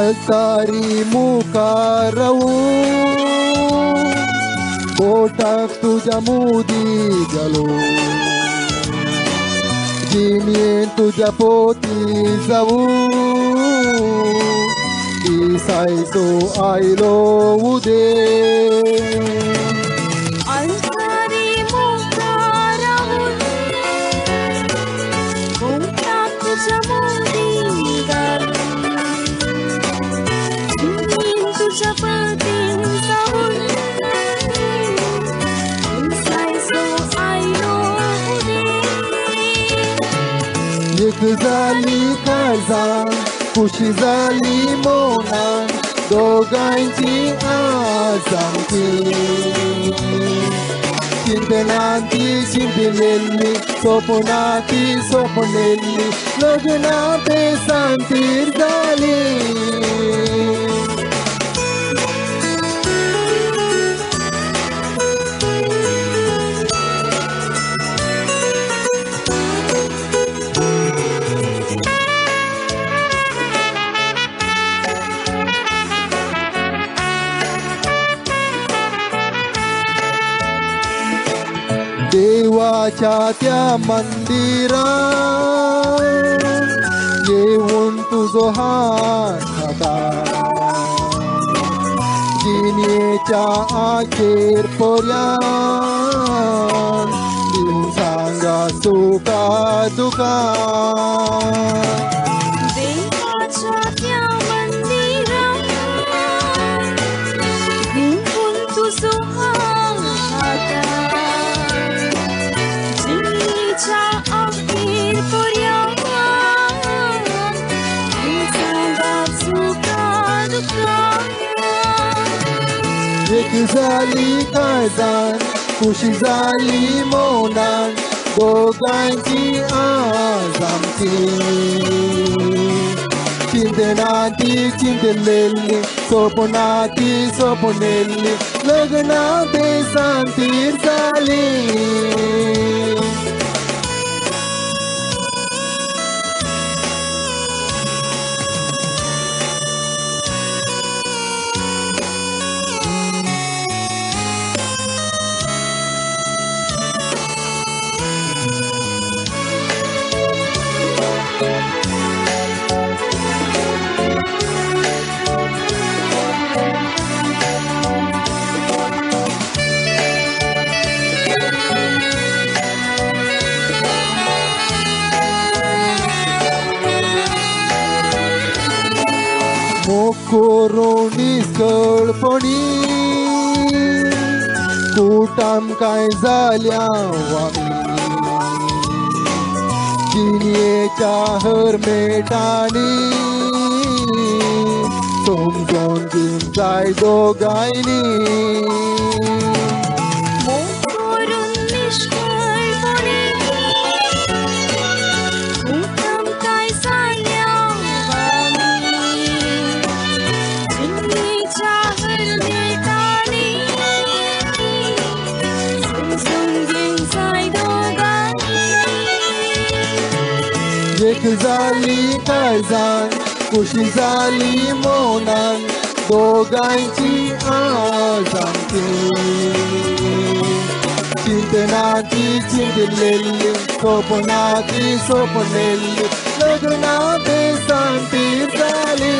तारी मुखारवू पोटात तुझ्या मोदी गलो जिने तुझ्या पोती जाऊ सायसो आयलो उदे एक झाली काळजान खुशी झाली मोनान दोघांची आजांती चिंतनांती चिंतलेली स्वप्नाती स्वप्नेली लग्ना बेसांतीर झाली देवाच्या त्या मंदिरात येऊन तुझो हात जिनेच्या आखेर पर्यंत देव सांगा सुखा दुखा एक झाली काळजान खुशी झाली मोनान दोघांची आजांती चिंतनाती चिंतलेली स्वप्नाती स्वप्नेली लग्ना बेसांतीर झाली कोरोनीस कळपणी कुटाम काय झाल्या वामी जिनेच्या हरमेटानी समजून घेऊन जाय दोघांनी एक झाली काळजान खुशी झाली मोनान दोघांची आजांती चिंतनाती चिंतलेली स्वप्नाती स्वप्नेली लग्ना बेसांतीर झाली